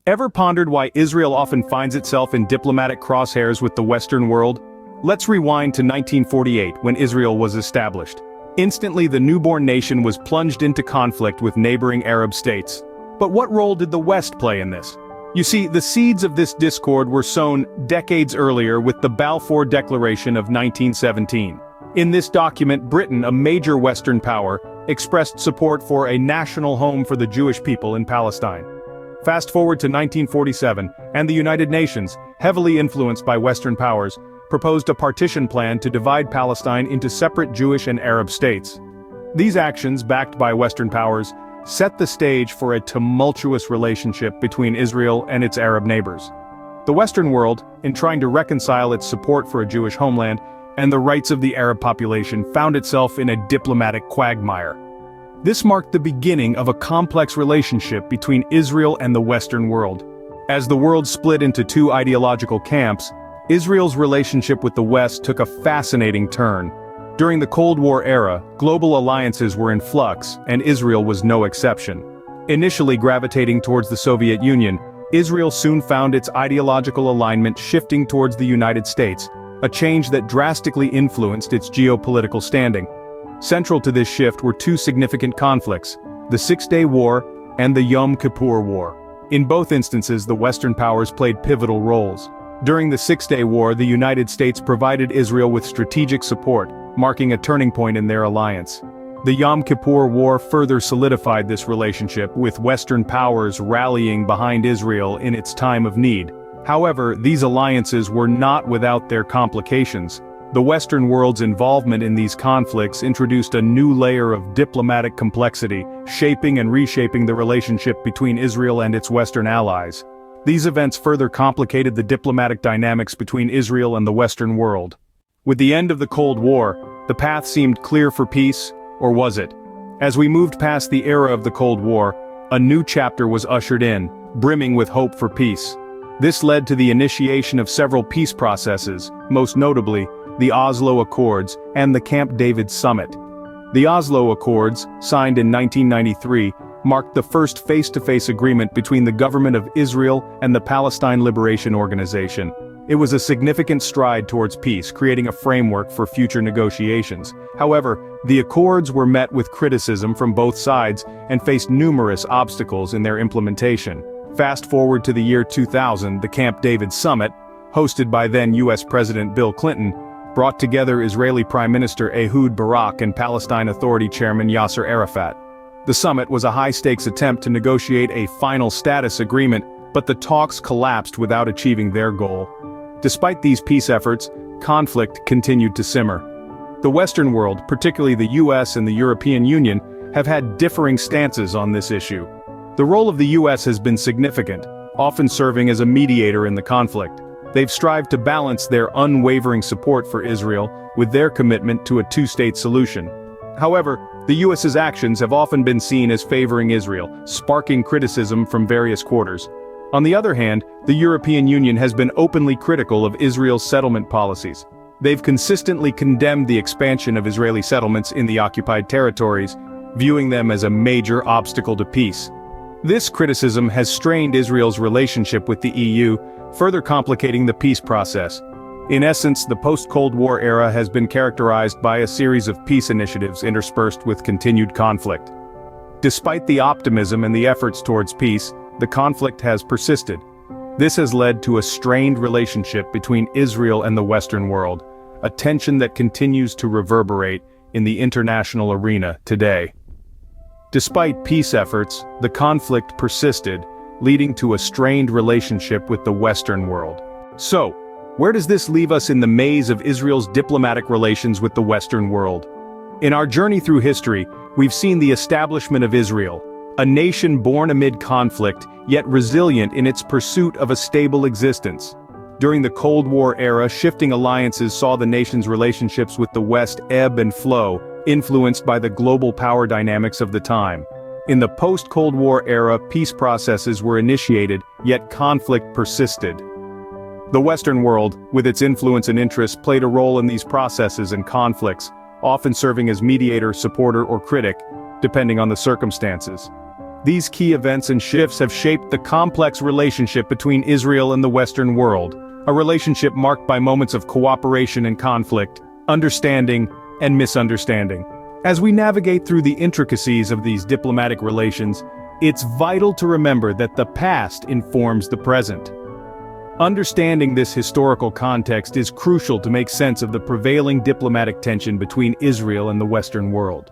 Ever pondered why Israel often finds itself in diplomatic crosshairs with the Western world? Let's rewind to 1948 when Israel was established. Instantly, the newborn nation was plunged into conflict with neighboring Arab states. But what role did the West play in this? You see, the seeds of this discord were sown decades earlier with the Balfour Declaration of 1917. In this document, Britain, a major Western power, expressed support for a national home for the Jewish people in Palestine. Fast forward to 1947, and the United Nations, heavily influenced by Western powers, proposed a partition plan to divide Palestine into separate Jewish and Arab states. These actions, backed by Western powers, set the stage for a tumultuous relationship between Israel and its Arab neighbors. The Western world, in trying to reconcile its support for a Jewish homeland and the rights of the Arab population, found itself in a diplomatic quagmire. This marked the beginning of a complex relationship between Israel and the Western world. As the world split into two ideological camps, Israel's relationship with the West took a fascinating turn. During the Cold War era, global alliances were in flux, and Israel was no exception. Initially gravitating towards the Soviet Union, Israel soon found its ideological alignment shifting towards the United States, a change that drastically influenced its geopolitical standing. Central to this shift were two significant conflicts: the Six-Day War and the Yom Kippur War. In both instances, the Western powers played pivotal roles. During the Six-Day War, the United States provided Israel with strategic support, marking a turning point in their alliance. The Yom Kippur War further solidified this relationship, with Western powers rallying behind Israel in its time of need. However, these alliances were not without their complications. The Western world's involvement in these conflicts introduced a new layer of diplomatic complexity, shaping and reshaping the relationship between Israel and its Western allies. These events further complicated the diplomatic dynamics between Israel and the Western world. With the end of the Cold War, the path seemed clear for peace, or was it? As we moved past the era of the Cold War, a new chapter was ushered in, brimming with hope for peace. This led to the initiation of several peace processes, most notably, the Oslo Accords and the Camp David Summit. The Oslo Accords, signed in 1993, marked the first face-to-face agreement between the government of Israel and the Palestine Liberation Organization. It was a significant stride towards peace, creating a framework for future negotiations. However, the accords were met with criticism from both sides and faced numerous obstacles in their implementation. Fast forward to the year 2000, the Camp David Summit, hosted by then US President Bill Clinton, brought together Israeli Prime Minister Ehud Barak and Palestine Authority Chairman Yasser Arafat. The summit was a high-stakes attempt to negotiate a final status agreement, but the talks collapsed without achieving their goal. Despite these peace efforts, conflict continued to simmer. The Western world, particularly the US and the European Union, have had differing stances on this issue. The role of the US has been significant, often serving as a mediator in the conflict. They've strived to balance their unwavering support for Israel with their commitment to a two-state solution. However, the US's actions have often been seen as favoring Israel, sparking criticism from various quarters. On the other hand, the European Union has been openly critical of Israel's settlement policies. They've consistently condemned the expansion of Israeli settlements in the occupied territories, viewing them as a major obstacle to peace. This criticism has strained Israel's relationship with the EU, further complicating the peace process. In essence, the post-Cold War era has been characterized by a series of peace initiatives interspersed with continued conflict. Despite the optimism and the efforts towards peace, the conflict has persisted. This has led to a strained relationship between Israel and the Western world, a tension that continues to reverberate in the international arena today. Despite peace efforts, the conflict persisted, leading to a strained relationship with the Western world. So, where does this leave us in the maze of Israel's diplomatic relations with the Western world? In our journey through history, we've seen the establishment of Israel, a nation born amid conflict, yet resilient in its pursuit of a stable existence. During the Cold War era, shifting alliances saw the nation's relationships with the West ebb and flow, influenced by the global power dynamics of the time. In the post-Cold War era, peace processes were initiated, yet conflict persisted. The Western world, with its influence and interests, played a role in these processes and conflicts, often serving as mediator, supporter, or critic, depending on the circumstances. These key events and shifts have shaped the complex relationship between Israel and the Western world, a relationship marked by moments of cooperation and conflict, understanding and misunderstanding. As we navigate through the intricacies of these diplomatic relations, it's vital to remember that the past informs the present. Understanding this historical context is crucial to make sense of the prevailing diplomatic tension between Israel and the Western world.